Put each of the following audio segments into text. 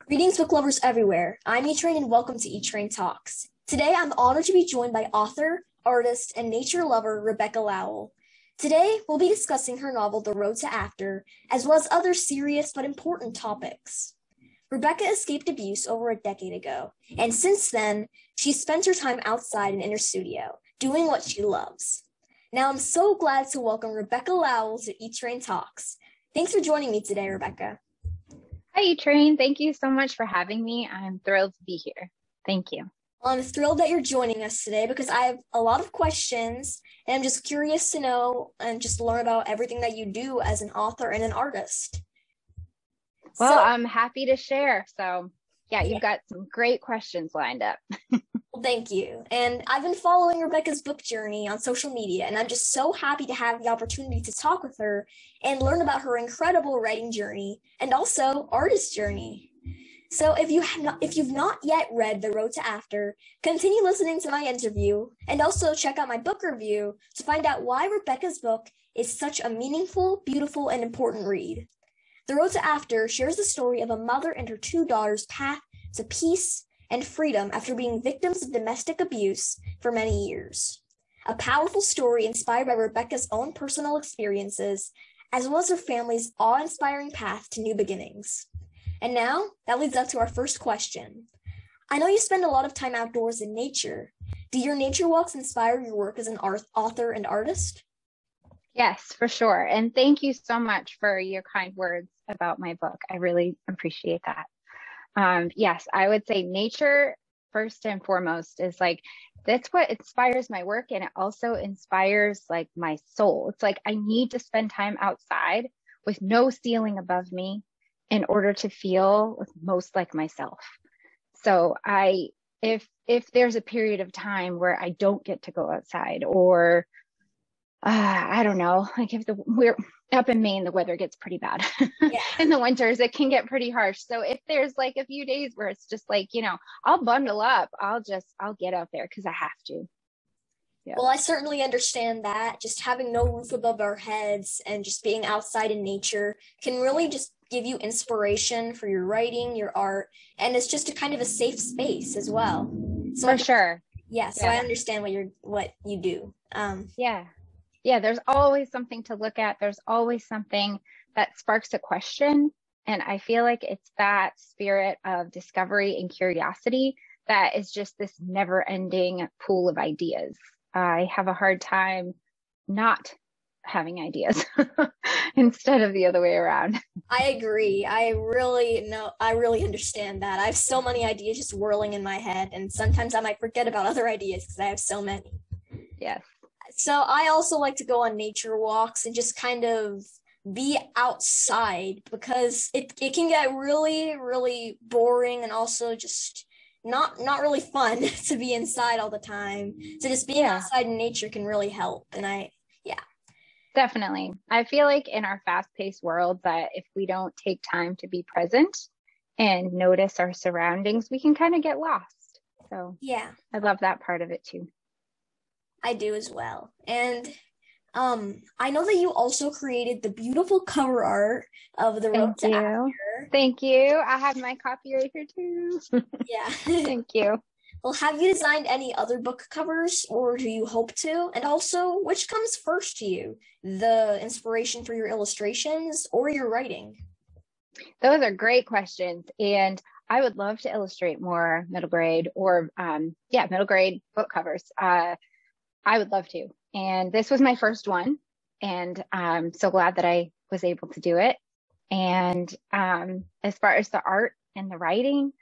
Greetings, book lovers everywhere. I'm E-Train and welcome to E-Train Talks. Today, I'm honored to be joined by author, artist, and nature lover Rebekah Lowell. Today, we'll be discussing her novel, The Road to After, as well as other serious but important topics. Rebekah escaped abuse over a decade ago, and since then, she's spent her time outside and in her studio, doing what she loves. Now, I'm so glad to welcome Rebekah Lowell to E-Train Talks. Thanks for joining me today, Rebekah. Hi, Train. Thank you so much for having me. I'm thrilled to be here. Thank you. Well, I'm thrilled that you're joining us today because I have a lot of questions and I'm just curious to know and just learn about everything that you do as an author and an artist. Well, I'm happy to share. So, you've got some great questions lined up. Well, thank you. And I've been following Rebekah's book journey on social media, and I'm just so happy to have the opportunity to talk with her and learn about her incredible writing journey and also artist journey. So if you've not yet read The Road to After, continue listening to my interview and also check out my book review to find out why Rebekah's book is such a meaningful, beautiful, and important read. The Road to After shares the story of a mother and her two daughters' path to peace and freedom after being victims of domestic abuse for many years. A powerful story inspired by Rebekah's own personal experiences, as well as her family's awe-inspiring path to new beginnings. And now, that leads up to our first question. I know you spend a lot of time outdoors in nature. Do your nature walks inspire your work as an author and artist? Yes, for sure. And thank you so much for your kind words about my book. I really appreciate that. Yes, I would say nature, first and foremost, is that's what inspires my work. And it also inspires my soul. It's like I need to spend time outside with no ceiling above me in order to feel most like myself. So if there's a period of time where I don't get to go outside, or I don't know, we're up in Maine, the weather gets pretty bad. Yeah. In the winters, it can get pretty harsh. So if there's a few days where it's just I'll bundle up, I'll get out there because I have to. Yeah. Well, I certainly understand that. Just having no roof above our heads and just being outside in nature can really just give you inspiration for your writing, your art, and it's just a kind of a safe space as well. So for sure. Yeah, so I understand what you do. Yeah, there's always something to look at. There's always something that sparks a question. And I feel like it's that spirit of discovery and curiosity that is just this never-ending pool of ideas. I have a hard time not having ideas instead of the other way around. I agree. I really understand that. I have so many ideas just whirling in my head, and sometimes I might forget about other ideas because I have so many. Yes. So I also like to go on nature walks and just kind of be outside because it can get really, really boring and also just not really fun to be inside all the time. So just being outside in nature can really help. And definitely. I feel like in our fast-paced world that if we don't take time to be present and notice our surroundings, we can kind of get lost. So yeah, I love that part of it too. I do as well. And I know that you also created the beautiful cover art of The Road to After. Thank you. I have my copy right here too. Yeah. Thank you. Well, have you designed any other book covers, or do you hope to? And also, which comes first to you? The inspiration for your illustrations or your writing? Those are great questions. And I would love to illustrate more middle grade or middle grade book covers. I would love to. And this was my first one. And I'm so glad that I was able to do it. And as far as the art and the writing,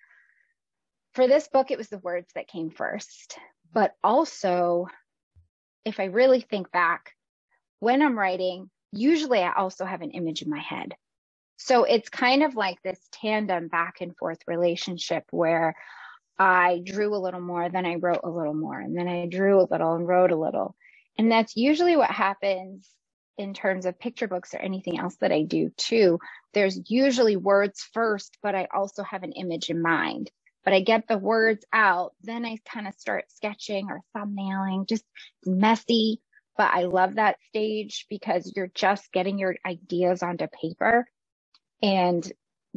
for this book, it was the words that came first. But also, if I really think back, when I'm writing, usually I also have an image in my head. So it's kind of like this tandem back and forth relationship where I drew a little more, then I wrote a little more, and then I drew a little and wrote a little. And that's usually what happens in terms of picture books or anything else that I do too. There's usually words first, but I also have an image in mind. But I get the words out, then I kind of start sketching or thumbnailing, just messy. But I love that stage because you're just getting your ideas onto paper. And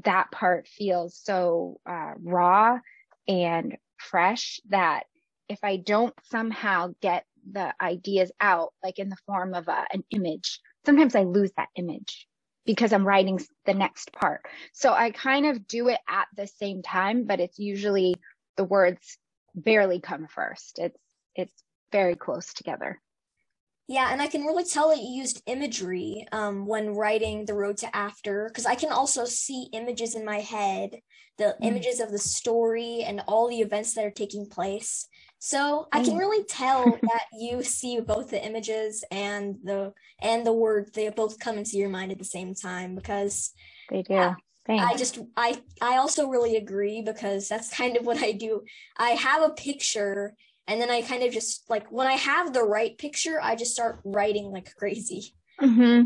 that part feels so raw and fresh that if I don't somehow get the ideas out, like in the form of an image, sometimes I lose that image because I'm writing the next part. So I kind of do it at the same time, but it's usually the words barely come first. It's very close together. Yeah, and I can really tell that you used imagery when writing The Road to After, because I can also see images in my head, the images of the story and all the events that are taking place. So I can really tell that you see both the images and the words, they both come into your mind at the same time, because They do. Thanks. I also really agree, because that's kind of what I do. I have a picture, and then I kind of just like, when I have the right picture, I just start writing like crazy. Mm-hmm.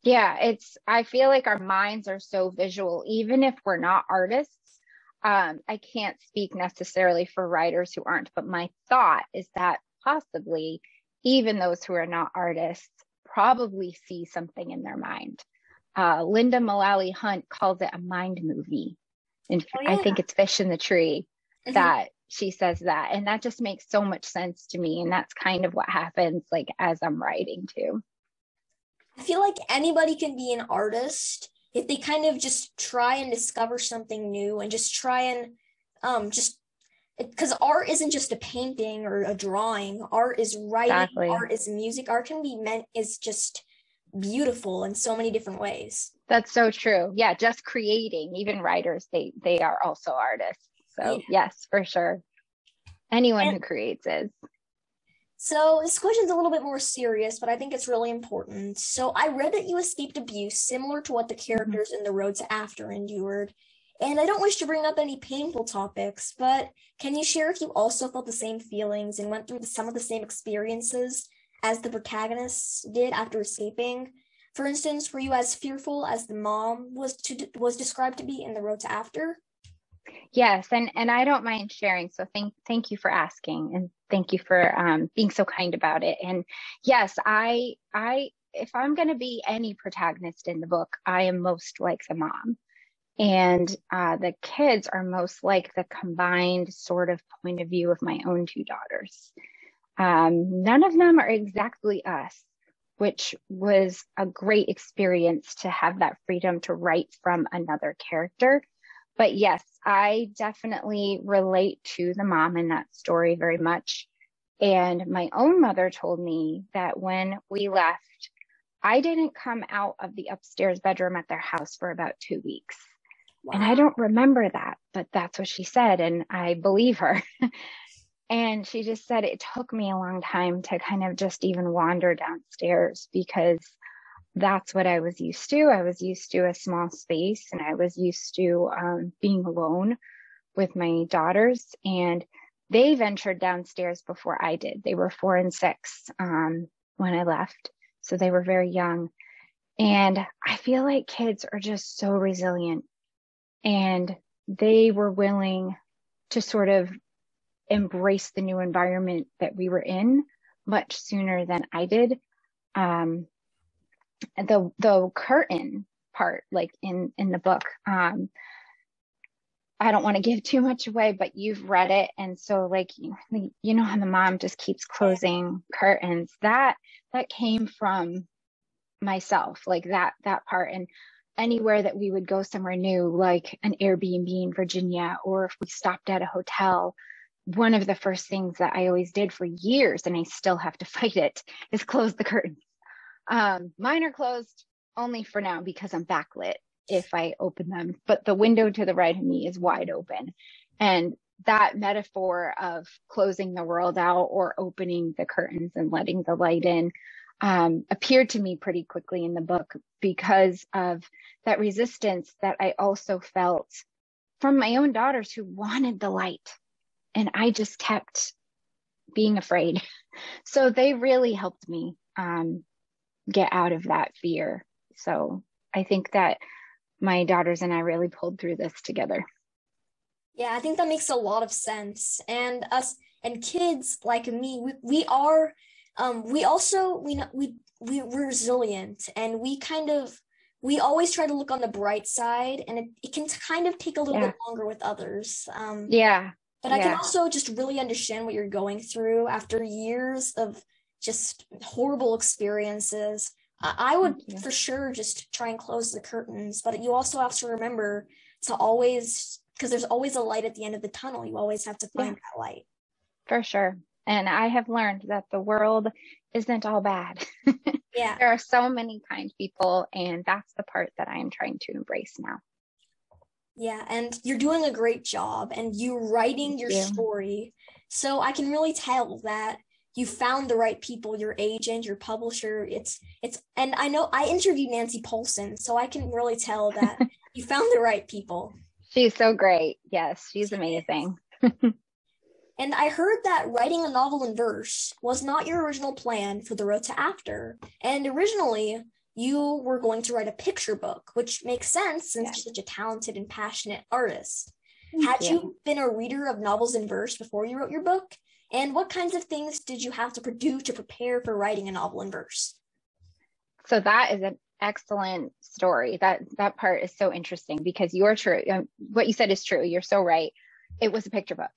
Yeah, I feel like our minds are so visual, even if we're not artists. I can't speak necessarily for writers who aren't, but my thought is that possibly even those who are not artists probably see something in their mind. Linda Mullally Hunt calls it a mind movie. And Oh I yeah. think it's Fish in the Tree Mhm. that she says that. And that just makes so much sense to me. And that's kind of what happens like as I'm writing too. I feel like anybody can be an artist if they kind of just try and discover something new and just try and just because art isn't just a painting or a drawing. Art is writing, Exactly. art is music, art can be meant is just beautiful in so many different ways. That's so true. Yeah, just creating, even writers, they are also artists. Yeah. So yes, for sure. Anyone And who creates is. so this question's a little bit more serious, but I think it's really important. So I read that you escaped abuse similar to what the Mhm. characters in The Road to After endured. And I don't wish to bring up any painful topics, but can you share if you also felt the same feelings and went through some of the same experiences as the protagonists did after escaping? For instance, were you as fearful as the mom was described to be in The Road to After? Yes, and I don't mind sharing. So thank you for asking, and thank you for being so kind about it. And yes, I if I'm going to be any protagonist in the book, I am most like the mom. And the kids are most like the combined sort of point of view of my own two daughters. None of them are exactly us, which was a great experience to have that freedom to write from another character. But yes, I definitely relate to the mom in that story very much. And my own mother told me that when we left, I didn't come out of the upstairs bedroom at their house for about 2 weeks. And I Wow. don't remember that, but that's what she said. And I believe her. And she just said it took me a long time to kind of just even wander downstairs because that's what I was used to. I was used to a small space and I was used to being alone with my daughters. And they ventured downstairs before I did. They were 4 and 6 when I left. So they were very young. And I feel like kids are just so resilient and they were willing to sort of embrace the new environment that we were in much sooner than I did. Um, the curtain part, like in the book, I don't want to give too much away, but you've read it, and so like you know how the mom just keeps closing curtains. That came from myself, like that part, and anywhere that we would go somewhere new, like an Airbnb in Virginia, or if we stopped at a hotel, one of the first things that I always did for years, and I still have to fight it, is close the curtains. Mine are closed only for now because I'm backlit if I open them, but the window to the right of me is wide open. And that metaphor of closing the world out or opening the curtains and letting the light in appeared to me pretty quickly in the book because of that resistance that I also felt from my own daughters who wanted the light. And I just kept being afraid. So they really helped me get out of that fear. So I think that my daughters and I really pulled through this together. Yeah, I think that makes a lot of sense. And us and kids like me, we are we also we're resilient, and we kind of we always try to look on the bright side, and it can kind of take a little Yeah. bit longer with others. Yeah. But I can Yeah. also just really understand what you're going through after years of just horrible experiences. I would Thank you. for sure just try and close the curtains, but you also have to remember to always, because there's always a light at the end of the tunnel. You always have to Yeah, find that light. for sure. And I have learned that the world isn't all bad. Yeah. There are so many kind people, and that's the part that I am trying to embrace now. Yeah, and you're doing a great job and you writing Thank your you. story. So I can really tell that you found the right people, your agent, your publisher. It's and I know I interviewed Nancy Polson, so I can really tell that you found the right people. She's so great. Yes, she's amazing. And I heard that writing a novel in verse was not your original plan for the road to after. And originally, you were going to write a picture book, which makes sense since Yeah. you're such a talented and passionate artist. Thank Had you. you been a reader of novels in verse before you wrote your book? And what kinds of things did you have to do to prepare for writing a novel in verse? So that is an excellent story. That part is so interesting because you're true. What you said is true. You're so right. It was a picture book.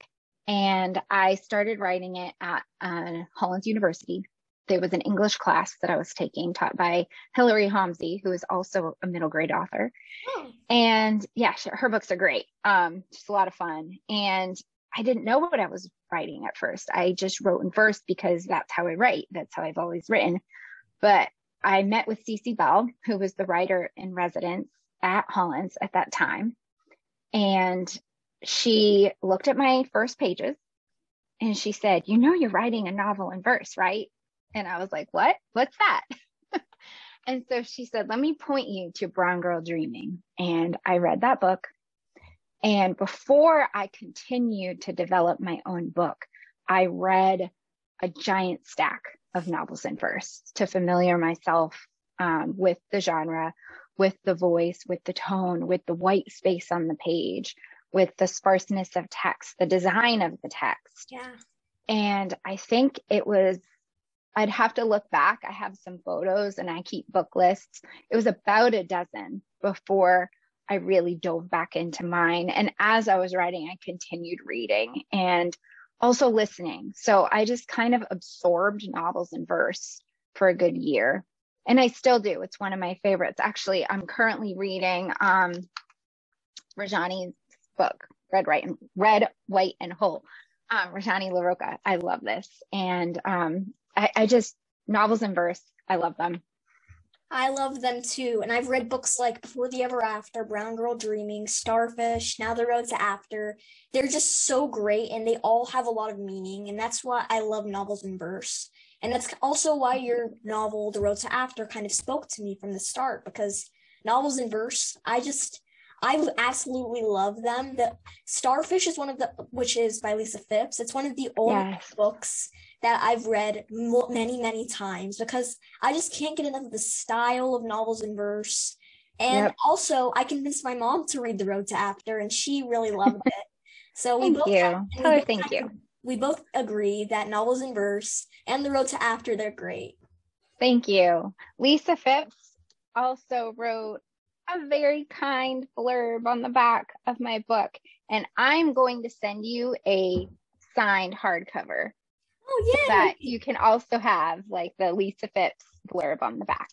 And I started writing it at Hollins University. There was an English class that I was taking taught by Hilary Homsey, who is also a middle grade author. Oh, And yeah, her books are great. Just a lot of fun. And I didn't know what I was writing at first. I just wrote in verse because that's how I write. That's how I've always written. But I met with Cece Bell, who was the writer in residence at Hollins at that time. And she looked at my first pages and she said, "You know, you're writing a novel in verse, right?" And I was like, "What? What's that?" And so she said, "Let me point you to Brown Girl Dreaming." And I read that book. And before I continued to develop my own book, I read a giant stack of novels in verse to familiar myself with the genre, with the voice, with the tone, with the white space on the page, with the sparseness of text, the design of the text. yeah. And I think I'd have to look back. I have some photos and I keep book lists. It was about a dozen before I really dove back into mine. And as I was writing, I continued reading and also listening. So I just kind of absorbed novels in verse for a good year. And I still do. It's one of my favorites. Actually, I'm currently reading Rajani's book, Red, White, and Whole. Rajani LaRocca. I love this. And I just, novels in verse, I love them. I love them too. And I've read books like Before the Ever After, Brown Girl Dreaming, Starfish, Now the Road to After. They're just so great and they all have a lot of meaning. And that's why I love novels in verse. And that's also why your novel, The Road to After, kind of spoke to me from the start because novels in verse, I absolutely love them. The Starfish is which is by Lisa Phipps. It's one of the only books that I've read many, many times because I just can't get enough of the style of novels in verse. And also, I convinced my mom to read The Road to After, and she really loved it. So we both agree that novels in verse and The Road to After, they're great. Thank you. Lisa Phipps also wrote a very kind blurb on the back of my book, and I'm going to send you a signed hardcover. Oh, yeah. So that you can also have like the Lisa Phipps blurb on the back.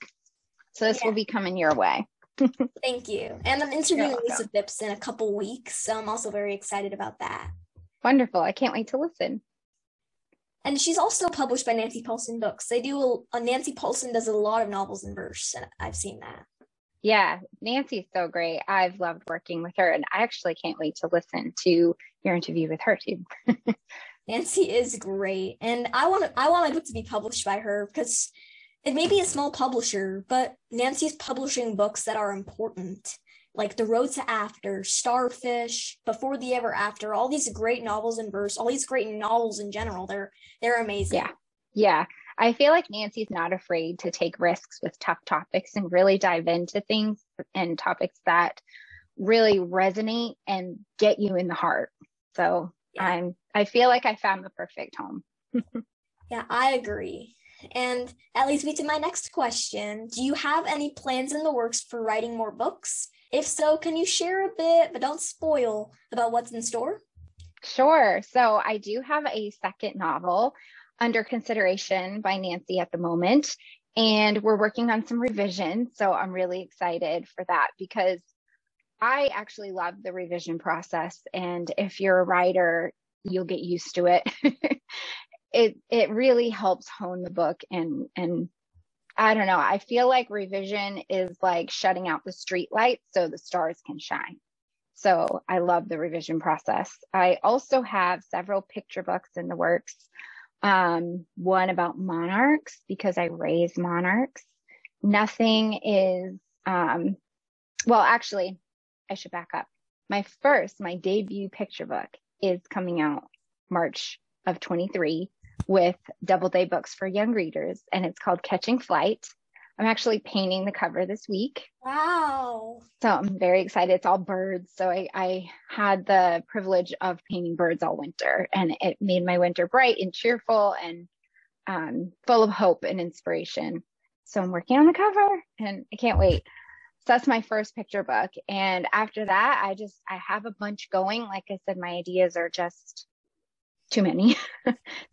So this will be coming your way. Thank you. And I'm interviewing Lisa Phipps in a couple weeks, so I'm also very excited about that. Wonderful. I can't wait to listen. And she's also published by Nancy Polson Books. Nancy Polson does a lot of novels in verse, and I've seen that. Yeah, Nancy's so great. I've loved working with her, and I actually can't wait to listen to your interview with her too. Nancy is great, and I want my book to be published by her because it may be a small publisher, but Nancy's publishing books that are important, like The Road to After, Starfish, Before the Ever After, all these great novels in verse, all these great novels in general. They're amazing. Yeah. I feel like Nancy's not afraid to take risks with tough topics and really dive into things and topics that really resonate and get you in the heart. So I feel like I found the perfect home. Yeah, I agree. And that leads me to my next question. Do you have any plans in the works for writing more books? If so, can you share a bit, but don't spoil, about what's in store? Sure. So I do have a second novel under consideration by Nancy at the moment, and we're working on some revisions. So I'm really excited for that because I actually love the revision process. And if you're a writer, you'll get used to it. It really helps hone the book, and I don't know. I feel like revision is like shutting out the street lights so the stars can shine. So I love the revision process. I also have several picture books in the works. One about monarchs because I raise monarchs. Nothing is, well, actually, I should back up. My debut picture book is coming out March of 23 with Doubleday Books for Young Readers, and it's called Catching Flight. I'm actually painting the cover this week. Wow. So I'm very excited. It's all birds. So I had the privilege of painting birds all winter, and it made my winter bright and cheerful and full of hope and inspiration. So I'm working on the cover and I can't wait. So that's my first picture book. And after that, I have a bunch going. Like I said, my ideas are just too many.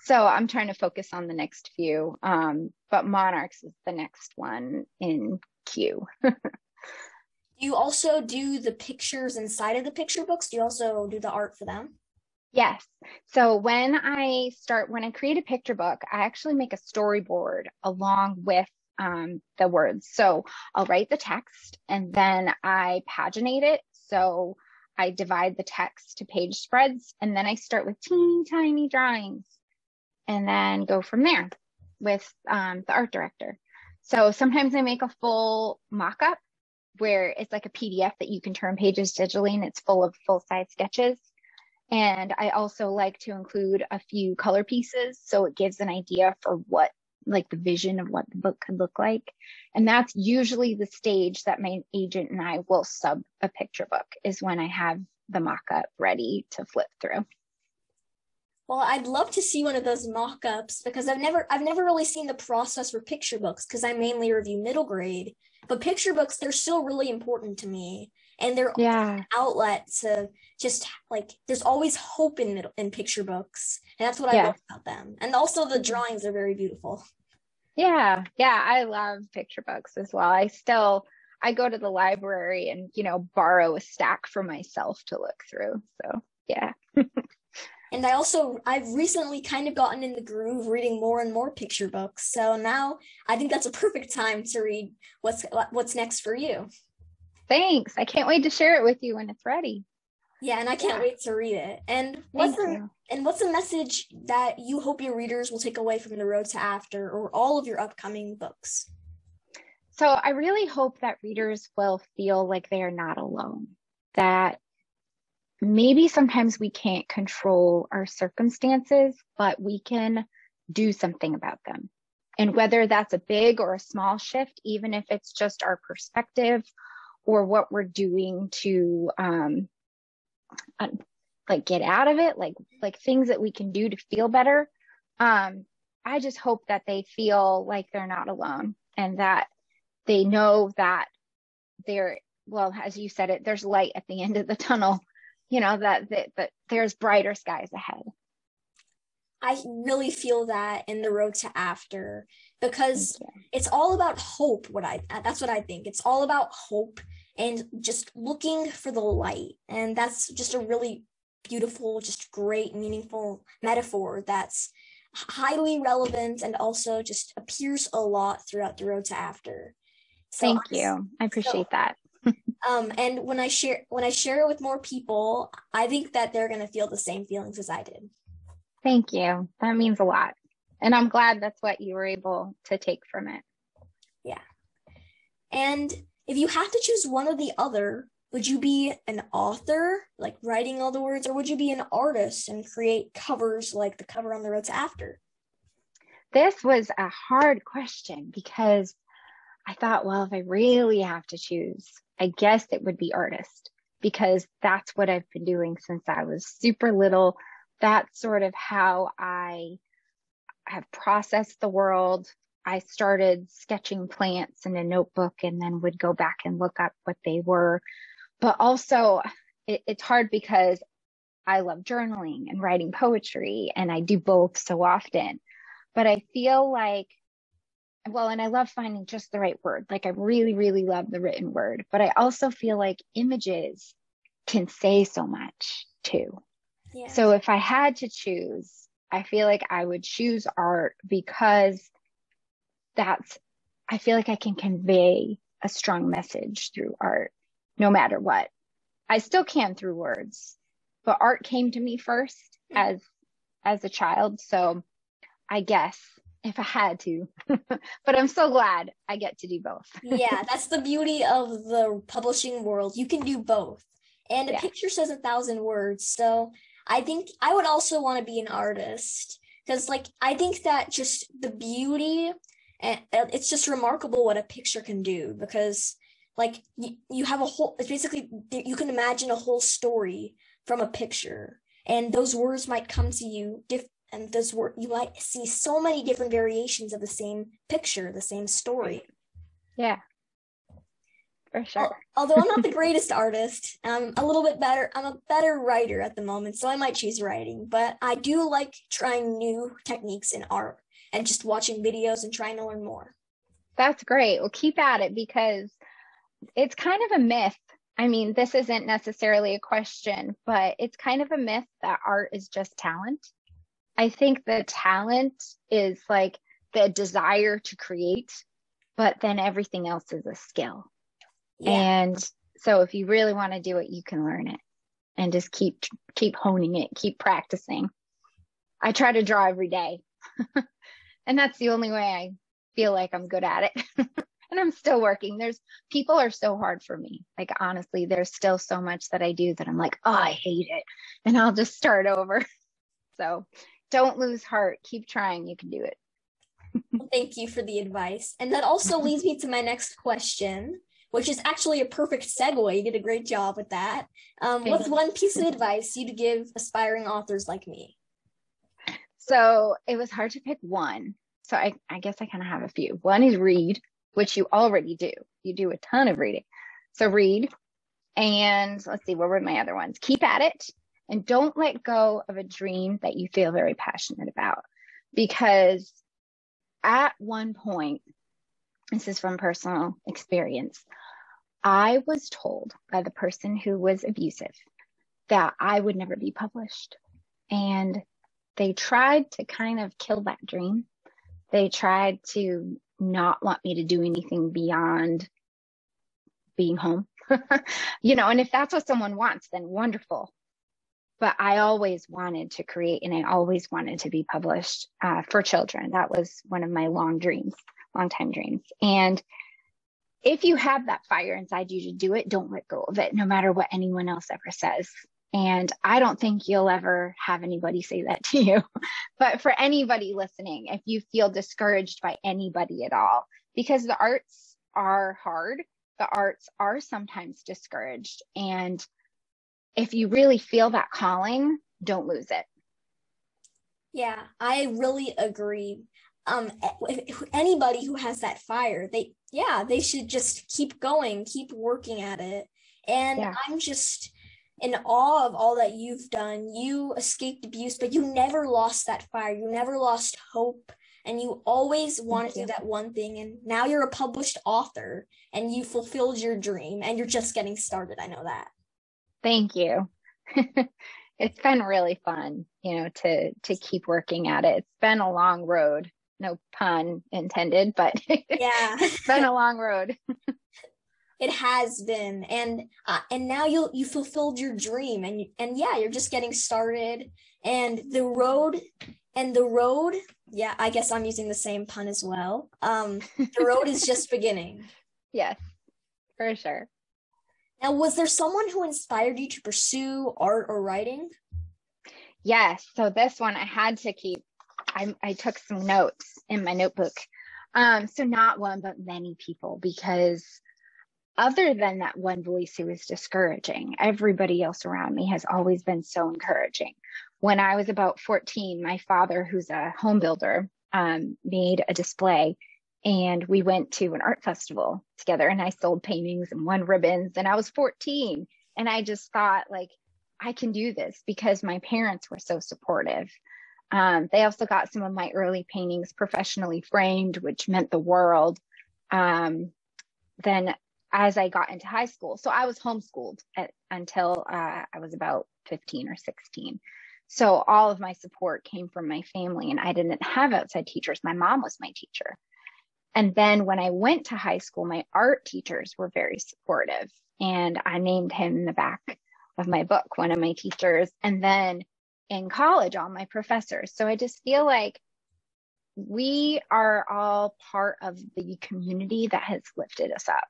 So I'm trying to focus on the next few. But Monarchs is the next one in queue. Do you also do the pictures inside of the picture books? Do you also do the art for them? Yes. So when I create a picture book, I actually make a storyboard along with the words. So I'll write the text and then I paginate it. So I divide the text to page spreads, and then I start with teeny tiny drawings and then go from there with the art director. So sometimes I make a full mock-up where it's like a PDF that you can turn pages digitally and it's full of full-size sketches. And I also like to include a few color pieces so it gives an idea for what, like the vision of what the book could look like. And that's usually the stage that my agent and I will sub a picture book, is when I have the mock-up ready to flip through. Well, I'd love to see one of those mock-ups because I've never really seen the process for picture books because I mainly review middle grade. But picture books, they're still really important to me. And they're an outlet to just like, there's always hope in picture books. And that's what I love about them. And also the drawings are very beautiful. Yeah, I love picture books as well. I go to the library and, borrow a stack for myself to look through. So, yeah. And I've recently kind of gotten in the groove reading more and more picture books. So now I think that's a perfect time to read what's next for you. Thanks. I can't wait to share it with you when it's ready. Yeah, and I can't wait to read it. And what's the message that you hope your readers will take away from The Road to After or all of your upcoming books? So I really hope that readers will feel like they are not alone, that maybe sometimes we can't control our circumstances, but we can do something about them. And whether that's a big or a small shift, even if it's just our perspective or what we're doing to get out of it, like things that we can do to feel better. I just hope that they feel like they're not alone and that they know that as you said it, there's light at the end of the tunnel, that there's brighter skies ahead. I really feel that in The Road to After because it's all about hope. That's what I think. It's all about hope and just looking for the light. And that's just a really beautiful, just great, meaningful metaphor that's highly relevant and also just appears a lot throughout The Road to After. So, thank you. I appreciate that. And when I share it with more people, I think that they're going to feel the same feelings as I did. Thank you. That means a lot. And I'm glad that's what you were able to take from it. Yeah. And if you had to choose one or the other, would you be an author, like writing all the words, or would you be an artist and create covers like the cover on The Road to After? This was a hard question because I thought, well, if I really have to choose, I guess it would be artist because that's what I've been doing since I was super little. That's sort of how I have processed the world. I started sketching plants in a notebook and then would go back and look up what they were. But also, it's hard because I love journaling and writing poetry, and I do both so often. But I feel like, well, and I love finding just the right word. Like I really, really love the written word, but I also feel like images can say so much too. Yeah. So if I had to choose, I feel like I would choose art because I feel like I can convey a strong message through art, no matter what. I still can through words, but art came to me first as a child. So I guess if I had to, but I'm so glad I get to do both. Yeah, that's the beauty of the publishing world. You can do both. And a Yeah. picture says 1,000 words. So I think I would also want to be an artist because, like, I think that just the beauty, and it's just remarkable what a picture can do because, like, you have a whole, it's basically, you can imagine a whole story from a picture, and those words might come to you and those words, you might see so many different variations of the same picture, the same story. Yeah, for sure. Although I'm not the greatest artist, I'm a little bit better. I'm a better writer at the moment, so I might choose writing. But I do like trying new techniques in art and just watching videos and trying to learn more. That's great. Well, keep at it because it's kind of a myth. I mean, this isn't necessarily a question, but it's kind of a myth that art is just talent. I think the talent is like the desire to create, but then everything else is a skill. Yeah. And so if you really want to do it, you can learn it and just keep honing it, keep practicing. I try to draw every day. And that's the only way I feel like I'm good at it. And I'm still working. People are so hard for me. Like, honestly, there's still so much that I do that I'm like, oh, I hate it. And I'll just start over. So don't lose heart. Keep trying. You can do it. Thank you for the advice. And that also leads me to my next question, which is actually a perfect segue. You did a great job with that. What's one piece of advice you'd give aspiring authors like me? So it was hard to pick one. So I guess I kind of have a few. One is read, which you already do. You do a ton of reading. So read. And let's see, what were my other ones? Keep at it. And don't let go of a dream that you feel very passionate about. Because at one point, this is from personal experience, I was told by the person who was abusive that I would never be published. And they tried to kind of kill that dream. They tried to not want me to do anything beyond being home. And if that's what someone wants, then wonderful. But I always wanted to create and I always wanted to be published for children. That was one of my long time dreams. And if you have that fire inside you to do it, don't let go of it, no matter what anyone else ever says. And I don't think you'll ever have anybody say that to you. But for anybody listening, if you feel discouraged by anybody at all, because the arts are hard, the arts are sometimes discouraged. And if you really feel that calling, don't lose it. Yeah, I really agree. Anybody who has that fire, they should just keep going, keep working at it. And yeah. I'm just in awe of all that you've done. You escaped abuse, but you never lost that fire. You never lost hope. And you always wanted to do that one thing. And now you're a published author and you fulfilled your dream and you're just getting started. I know that. Thank you. It's been really fun, to keep working at it. It's been a long road. No pun intended, but yeah, it's been a long road. It has been, and now you fulfilled your dream, and yeah, you're just getting started, and the road. Yeah, I guess I'm using the same pun as well. The road is just beginning. Yes, for sure. Now, was there someone who inspired you to pursue art or writing? Yes. So this one I had to keep. I took some notes in my notebook. So not one, but many people, because other than that one voice who was discouraging, everybody else around me has always been so encouraging. When I was about 14, my father, who's a home builder, made a display, and we went to an art festival together, and I sold paintings and won ribbons, and I was 14. And I just thought, like, I can do this because my parents were so supportive. They also got some of my early paintings professionally framed, which meant the world. Then as I got into high school, so I was homeschooled until I was about 15 or 16. So all of my support came from my family, and I didn't have outside teachers. My mom was my teacher. And then when I went to high school, my art teachers were very supportive, and I named him in the back of my book, one of my teachers. And then in college, all my professors. So I just feel like we are all part of the community that has lifted us up.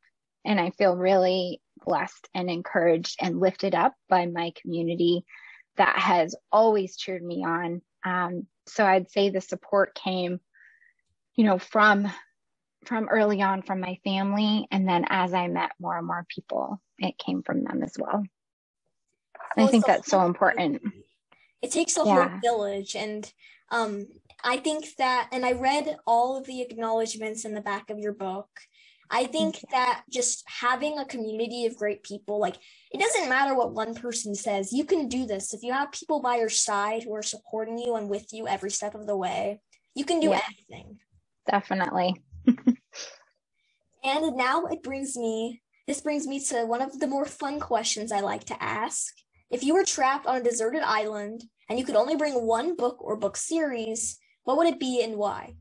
And I feel really blessed and encouraged and lifted up by my community that has always cheered me on. So I'd say the support came, from early on from my family. And then as I met more and more people, it came from them as well. I think that's so important. It takes a whole village. And I think that, and I read all of the acknowledgments in the back of your book. I think that just having a community of great people, like, it doesn't matter what one person says, you can do this. If you have people by your side who are supporting you and with you every step of the way, you can do anything. Definitely. And now this brings me to one of the more fun questions I like to ask. If you were trapped on a deserted island and you could only bring one book or book series, what would it be and why?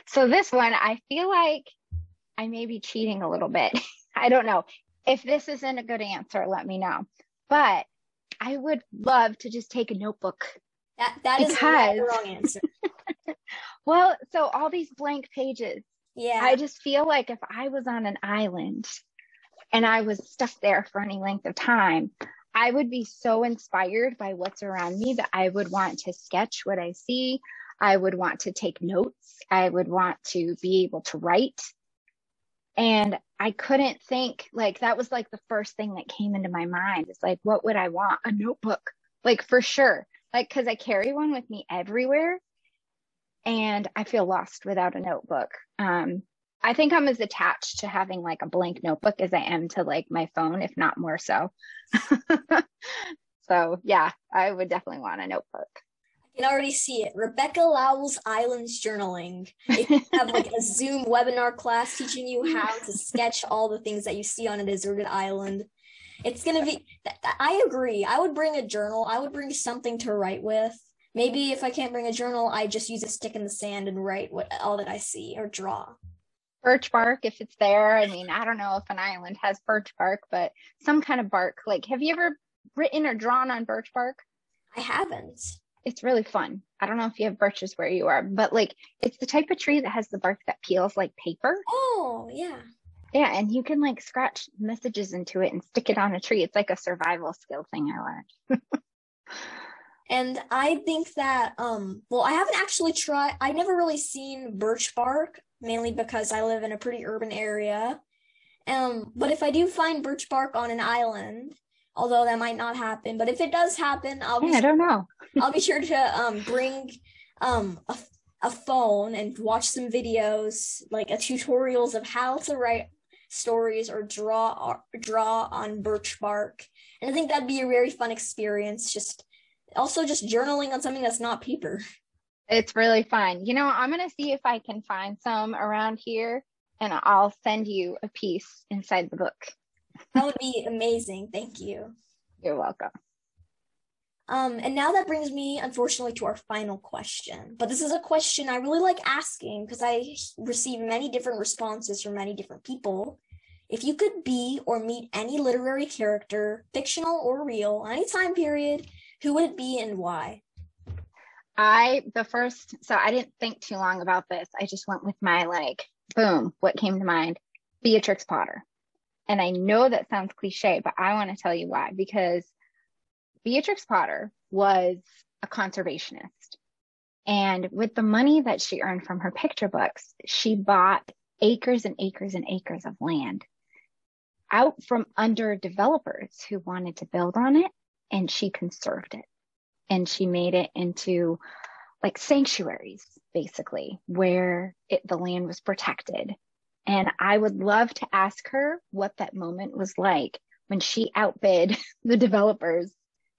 So this one, I feel like I may be cheating a little bit. I don't know. If this isn't a good answer, let me know. But I would love to just take a notebook. That is not the wrong answer. Well, so all these blank pages. Yeah. I just feel like if I was on an island and I was stuck there for any length of time, I would be so inspired by what's around me that I would want to sketch what I see. I would want to take notes. I would want to be able to write. And I couldn't think, like, that was like the first thing that came into my mind. It's like, what would I want? A notebook, like, for sure. Like, because I carry one with me everywhere and I feel lost without a notebook. I think I'm as attached to having like a blank notebook as I am to like my phone, if not more so. So yeah, I would definitely want a notebook. I can already see it. Rebekah Lowell's Islands Journaling. If you have like a Zoom webinar class teaching you how to sketch all the things that you see on a deserted island, it's going to be, I agree. I would bring a journal. I would bring something to write with. Maybe if I can't bring a journal, I just use a stick in the sand and write all that I see or draw. Birch bark, if it's there. I mean, I don't know if an island has birch bark, but some kind of bark. Like, have you ever written or drawn on birch bark? I haven't. It's really fun. I don't know if you have birches where you are, but like, it's the type of tree that has the bark that peels like paper. Oh, yeah. Yeah, and you can like scratch messages into it and stick it on a tree. It's like a survival skill thing I learned. And I think that, I haven't actually tried, I've never really seen birch bark, mainly because I live in a pretty urban area. But if I do find birch bark on an island, although that might not happen, but if it does happen, I don't know. I'll be sure to bring a phone and watch some videos, like tutorials of how to write stories or draw on birch bark. And I think that'd be a very fun experience. Just journaling on something that's not paper. It's really fun. I'm going to see if I can find some around here, and I'll send you a piece inside the book. That would be amazing. Thank you. You're welcome. And now that brings me, unfortunately, to our final question. But this is a question I really like asking because I receive many different responses from many different people. If you could be or meet any literary character, fictional or real, any time period, who would it be and why? I didn't think too long about this. I just went with my boom, what came to mind? Beatrix Potter. And I know that sounds cliche, but I want to tell you why, because Beatrix Potter was a conservationist. And with the money that she earned from her picture books, she bought acres and acres and acres of land out from under developers who wanted to build on it. And she conserved it. And she made it into like sanctuaries, basically, where the land was protected. And I would love to ask her what that moment was like when she outbid the developers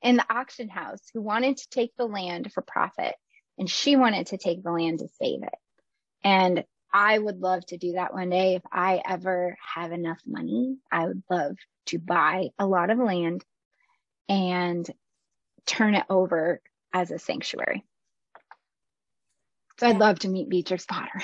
in the auction house who wanted to take the land for profit, and she wanted to take the land to save it. And I would love to do that one day. If I ever have enough money, I would love to buy a lot of land and turn it over as a sanctuary. So I'd love to meet Beatrix Potter.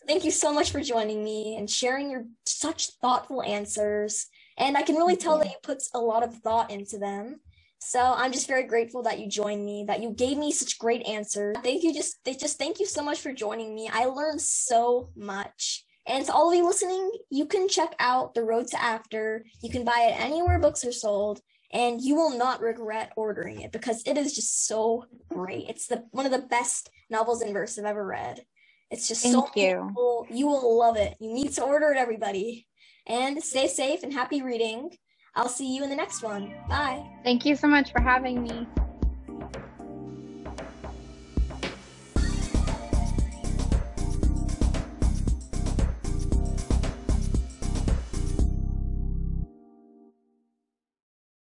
Thank you so much for joining me and sharing your such thoughtful answers. And I can really tell that you put a lot of thought into them. So I'm just very grateful that you joined me, that you gave me such great answers. Thank you. Thank you so much for joining me. I learned so much. And to all of you listening, you can check out The Road to After. You can buy it anywhere books are sold, and you will not regret ordering it because it is just so great. It's one of the best novels in verse I've ever read. It's just so beautiful. You will love it. You need to order it, everybody. And stay safe and happy reading. I'll see you in the next one. Bye. Thank you so much for having me.